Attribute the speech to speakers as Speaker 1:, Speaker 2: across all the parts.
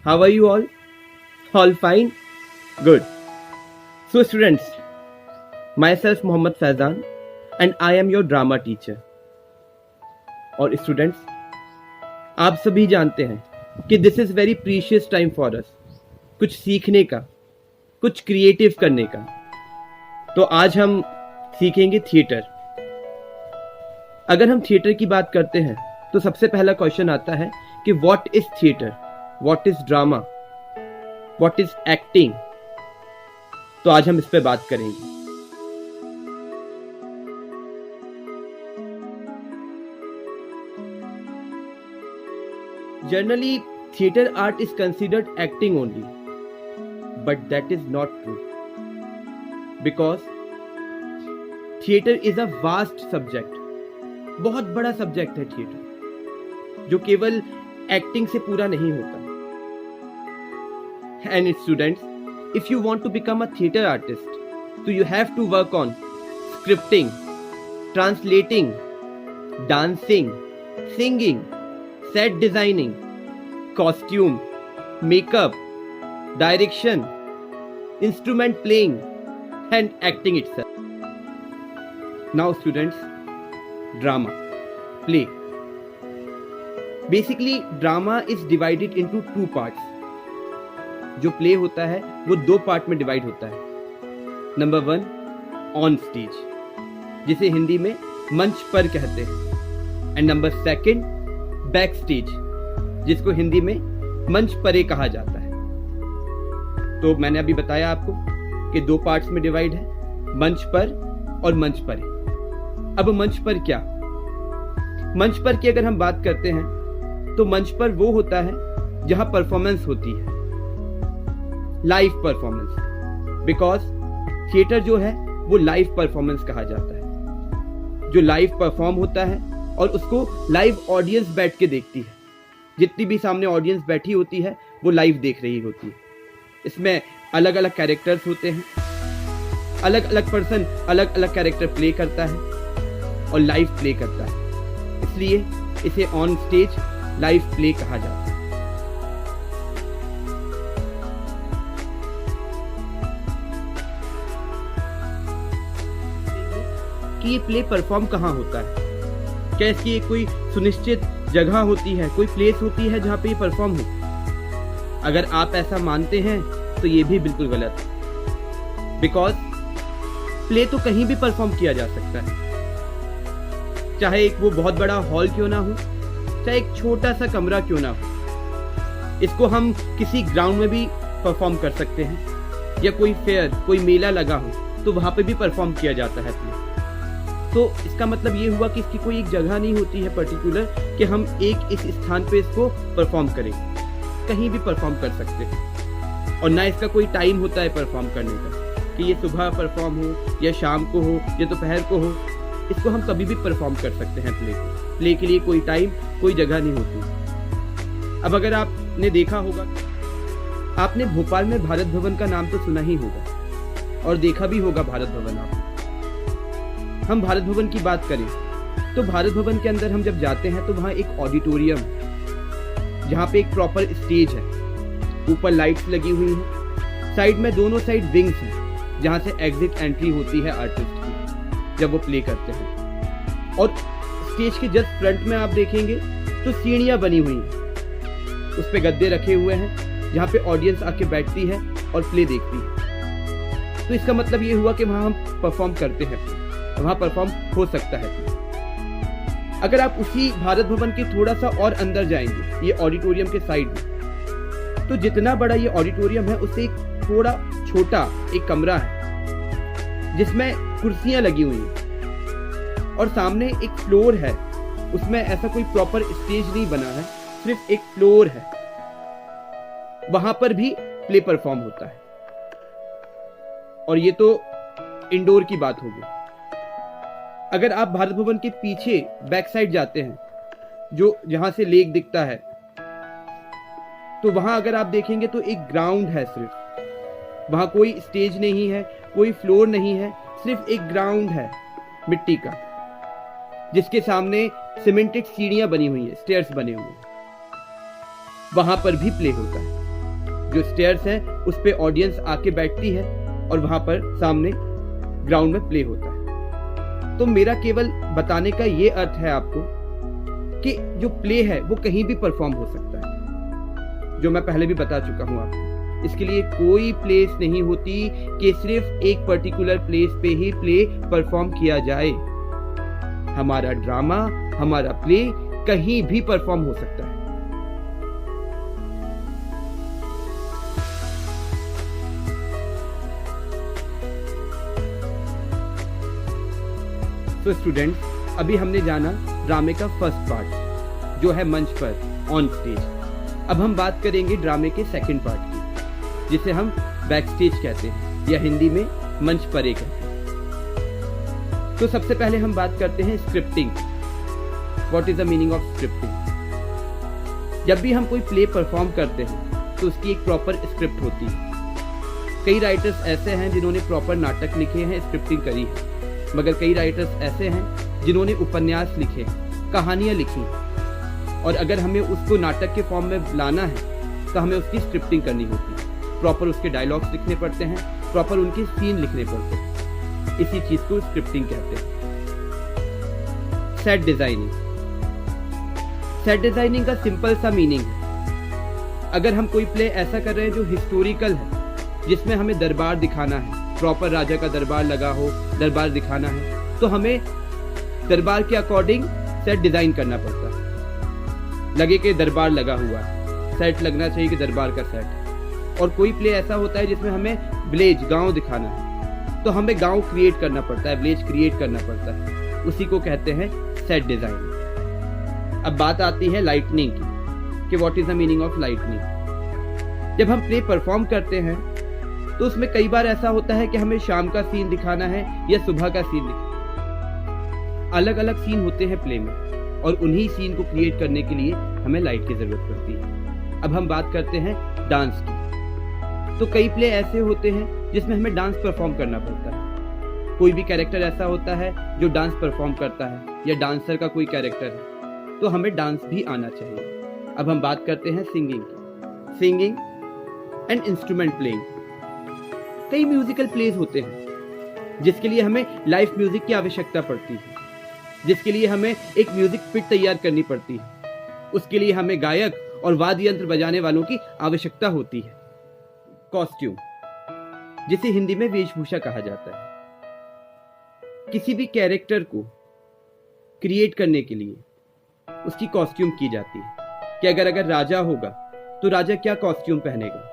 Speaker 1: How are you all? All fine? Good. So students, myself Mohammad Faizan and I am your drama teacher. और students, आप सभी जानते हैं कि this is very precious time for us, कुछ सीखने का, कुछ क्रिएटिव करने का। तो आज हम सीखेंगे थिएटर। अगर हम थिएटर की बात करते हैं तो सबसे पहला क्वेश्चन आता है कि what is theatre, what is drama, what is acting. तो आज हम इस पे बात करेंगे। Generally, theater art is considered acting only, but that is not true. Because theater is a vast subject. बहुत बड़ा सब्जेक्ट है थिएटर, जो केवल एक्टिंग से पूरा नहीं होता। And students, if you want to become a theater artist, so you have to work on scripting, translating, dancing, singing, set designing, costume, makeup, direction, instrument playing and acting itself. Now students, drama, play. Basically drama is divided into two parts. जो play होता है वो दो part में divide होता है। Number 1 on stage, जिसे हिंदी में मंच पर कहते हैं, एंड नंबर 2 बैक स्टेज, जिसको हिंदी में मंच परे कहा जाता है। तो मैंने अभी बताया आपको कि दो पार्ट्स में डिवाइड है, मंच पर और मंच परे। अब मंच पर क्या? मंच पर की अगर हम बात करते हैं तो मंच पर वो होता है जहां परफॉर्मेंस होती है, लाइव परफॉर्मेंस। बिकॉज थिएटर जो है वो लाइव परफॉर्मेंस कहा जाता है, जो लाइव परफॉर्म होता है और उसको लाइव ऑडियंस बैठ के देखती है। जितनी भी सामने ऑडियंस बैठी होती है वो लाइव देख रही होती है। इसमें अलग अलग कैरेक्टर्स होते हैं, अलग अलग पर्सन अलग अलग कैरेक्टर प्ले करता है और लाइव प्ले करता है, इसलिए इसे ऑन स्टेज लाइव प्ले कहा जाता है। कि ये प्ले परफॉर्म कहाँ होता है, क्या इसकी कोई सुनिश्चित जगह होती है, कोई प्लेस होती है जहाँ पे ये परफॉर्म हो? अगर आप ऐसा मानते हैं तो ये भी बिल्कुल गलत है। बिकॉज प्ले तो कहीं भी परफॉर्म किया जा सकता है, चाहे एक वो बहुत बड़ा हॉल क्यों ना हो, चाहे एक छोटा सा कमरा क्यों ना हो। इसको हम किसी ग्राउंड में भी परफॉर्म कर सकते हैं, या कोई फेयर, कोई मेला लगा हो तो वहां पे भी परफॉर्म किया जाता है प्ले। तो इसका मतलब ये हुआ कि इसकी कोई एक जगह नहीं होती है पर्टिकुलर कि हम एक इस स्थान पे इसको परफॉर्म करें, कहीं भी परफॉर्म कर सकते हैं। और ना इसका कोई टाइम होता है परफॉर्म करने का, कि ये सुबह परफॉर्म हो या शाम को हो या दोपहर को हो। इसको हम कभी भी परफॉर्म कर सकते हैं प्ले को। प्ले के लिए कोई टाइम, कोई जगह नहीं होती। अब अगर आपने देखा होगा, आपने भोपाल में भारत भवन का नाम तो सुना ही होगा और देखा भी होगा भारत भवन। आपने, हम भारत भवन की बात करें तो भारत भवन के अंदर हम जब जाते हैं तो वहाँ एक ऑडिटोरियम, जहाँ पे एक प्रॉपर स्टेज है, ऊपर लाइट्स लगी हुई हैं, साइड में दोनों साइड विंग्स हैं जहाँ से एग्जिट एंट्री होती है आर्टिस्ट की जब वो प्ले करते हैं। और स्टेज के जस्ट फ्रंट में आप देखेंगे तो सीढ़ियाँ बनी हुई हैं, उस पे गद्दे रखे हुए हैं जहाँ पे ऑडियंस आके बैठती है और प्ले देखती है। तो इसका मतलब ये हुआ कि वहाँ हम परफॉर्म करते हैं, वहां परफॉर्म हो सकता है। अगर आप उसी भारत भवन के थोड़ा सा और अंदर जाएंगे, ये ऑडिटोरियम के साइड में, तो जितना बड़ा ये ऑडिटोरियम है उससे एक थोड़ा छोटा एक कमरा है जिसमें कुर्सियां लगी हुई हैं और सामने एक फ्लोर है। उसमें ऐसा कोई प्रॉपर स्टेज नहीं बना है, सिर्फ एक फ्लोर है। वहां पर भी प्ले परफॉर्म होता है। और ये तो इंडोर की बात होगी। अगर आप भारत भवन के पीछे बैक साइड जाते हैं, जो जहां से लेक दिखता है, तो वहां अगर आप देखेंगे तो एक ग्राउंड है सिर्फ। वहां कोई स्टेज नहीं है, कोई फ्लोर नहीं है, सिर्फ एक ग्राउंड है मिट्टी का, जिसके सामने सीमेंटेड सीढ़ियां बनी हुई है, स्टेयर्स बने हुए हैं। वहां पर भी प्ले होता है। जो स्टेयर्स है उस पे ऑडियंस आके बैठती है और वहां पर सामने ग्राउंड में प्ले होता है। तो मेरा केवल बताने का ये अर्थ है आपको कि जो प्ले है वो कहीं भी परफॉर्म हो सकता है, जो मैं पहले भी बता चुका हूं आपको। इसके लिए कोई प्लेस नहीं होती कि सिर्फ एक पर्टिकुलर प्लेस पे ही प्ले परफॉर्म किया जाए। हमारा ड्रामा, हमारा प्ले कहीं भी परफॉर्म हो सकता है। तो स्टूडेंट्स, अभी हमने जाना ड्रामे का फर्स्ट पार्ट जो है मंच पर ऑन स्टेज। अब हम बात करेंगे ड्रामे के सेकंड पार्ट की, जिसे हम बैक स्टेज कहते हैं या हिंदी में मंच परे कहते हैं। तो सबसे पहले हम बात करते हैं scripting. What is the meaning of scripting? जब भी हम कोई प्ले परफॉर्म करते हैं तो उसकी एक प्रॉपर स्क्रिप्ट होती है। कई राइटर्स ऐसे हैं जिन्होंने प्रॉपर नाटक लिखे हैं, स्क्रिप्टिंग करी है, मगर कई राइटर्स ऐसे हैं जिन्होंने उपन्यास लिखे, कहानियां लिखी, और अगर हमें उसको नाटक के फॉर्म में लाना है तो हमें उसकी स्क्रिप्टिंग करनी होती है। प्रॉपर उसके डायलॉग्स लिखने पड़ते हैं, प्रॉपर उनके सीन लिखने पड़ते हैं। इसी चीज को स्क्रिप्टिंग कहते हैं। Set designing. सेट डिजाइनिंग का सिंपल सा मीनिंग है, अगर हम कोई प्ले ऐसा कर रहे हैं जो हिस्टोरिकल है, जिसमें हमें दरबार दिखाना है, प्रॉपर राजा का दरबार लगा हो, दरबार दिखाना है, तो हमें दरबार के अकॉर्डिंग सेट डिजाइन करना पड़ता है। लगे कि दरबार लगा हुआ है, सेट लगना चाहिए कि दरबार का सेट। और कोई प्ले ऐसा होता है जिसमें हमें विलेज, गांव दिखाना है, तो हमें गांव क्रिएट करना पड़ता है, विलेज क्रिएट करना पड़ता है। उसी को कहते हैं सेट डिजाइन। अब बात आती है लाइटनिंग की कि what is the meaning of lightning. जब हम प्ले परफॉर्म करते हैं तो उसमें कई बार ऐसा होता है कि हमें शाम का सीन दिखाना है या सुबह का सीन दिखाना। अलग अलग सीन होते हैं प्ले में, और उन्हीं सीन को क्रिएट करने के लिए हमें लाइट की जरूरत पड़ती है। अब हम बात करते हैं डांस की। तो कई प्ले ऐसे होते हैं जिसमें हमें डांस परफॉर्म करना पड़ता है। कोई भी कैरेक्टर ऐसा होता है जो डांस परफॉर्म करता है, या डांसर का कोई कैरेक्टर है, तो हमें डांस भी आना चाहिए। अब हम बात करते हैं सिंगिंग की। Singing and instrument playing. कई म्यूजिकल प्लेज होते हैं जिसके लिए हमें लाइव म्यूजिक की आवश्यकता पड़ती है, जिसके लिए हमें एक म्यूजिक पिट तैयार करनी पड़ती है। उसके लिए हमें गायक और वाद्य यंत्र बजाने वालों की आवश्यकता होती है। कॉस्ट्यूम, जिसे हिंदी में वेशभूषा कहा जाता है। किसी भी कैरेक्टर को क्रिएट करने के लिए उसकी कॉस्ट्यूम की जाती है कि अगर राजा होगा तो राजा क्या कॉस्ट्यूम पहनेगा,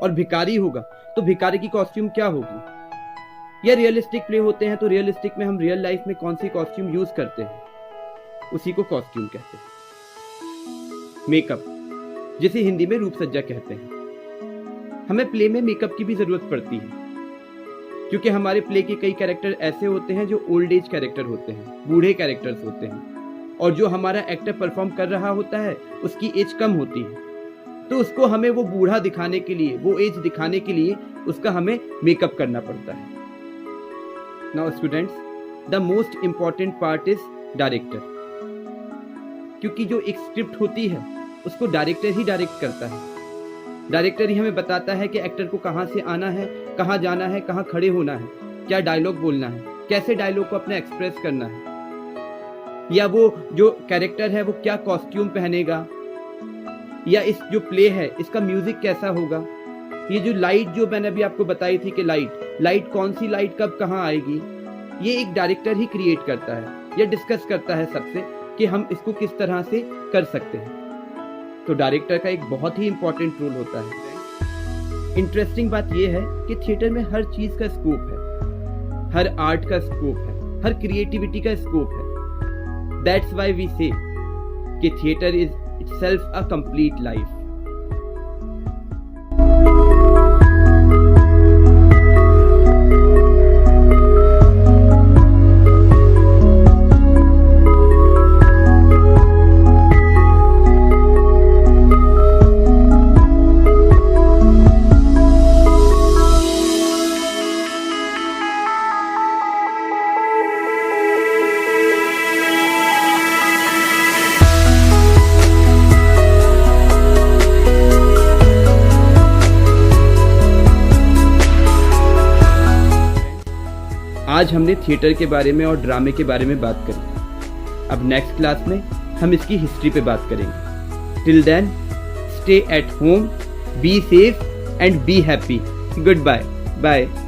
Speaker 1: और भिखारी होगा तो भिखारी की कॉस्ट्यूम क्या होगी। या रियलिस्टिक प्ले होते हैं तो रियलिस्टिक में हम रियल लाइफ में कौन सी कॉस्ट्यूम यूज करते हैं, उसी को कॉस्ट्यूम कहते हैं। मेकअप, जिसे हिंदी में रूप सज्जा कहते हैं। हमें प्ले में मेकअप की भी जरूरत पड़ती है, क्योंकि हमारे प्ले के कई कैरेक्टर ऐसे होते हैं जो ओल्ड एज कैरेक्टर होते हैं, बूढ़े कैरेक्टर्स होते हैं, और जो हमारा एक्टर परफॉर्म कर रहा होता है उसकी एज कम होती है, तो उसको हमें वो बूढ़ा दिखाने के लिए, वो एज दिखाने के लिए उसका हमें मेकअप करना पड़ता है। Now students, the most important part is director, क्योंकि जो एक स्क्रिप्ट होती है उसको डायरेक्टर ही डायरेक्ट करता है। डायरेक्टर ही हमें बताता है कि एक्टर को कहाँ से आना है, कहाँ जाना है, कहाँ खड़े होना है, क्या डायलॉग बोलना है, कैसे डायलॉग को अपने एक्सप्रेस करना है, या वो जो कैरेक्टर है वो क्या कॉस्ट्यूम पहनेगा, या इस जो प्ले है इसका म्यूजिक कैसा होगा। ये जो लाइट जो मैंने अभी आपको बताई थी कि लाइट कौन सी लाइट कब कहाँ आएगी, ये एक डायरेक्टर ही क्रिएट करता है या डिस्कस करता है सबसे कि हम इसको किस तरह से कर सकते हैं। तो डायरेक्टर का एक बहुत ही इंपॉर्टेंट रोल होता है। इंटरेस्टिंग बात यह है कि थिएटर में हर चीज का स्कोप है, हर आर्ट का स्कोप है, हर क्रिएटिविटी का स्कोप है। दैट्स व्हाई वी से कि theatre is itself a complete life. आज हमने थिएटर के बारे में और ड्रामे के बारे में बात करी। अब नेक्स्ट क्लास में हम इसकी हिस्ट्री पे बात करेंगे। Till then stay at home, be safe and be happy. Good bye. Bye.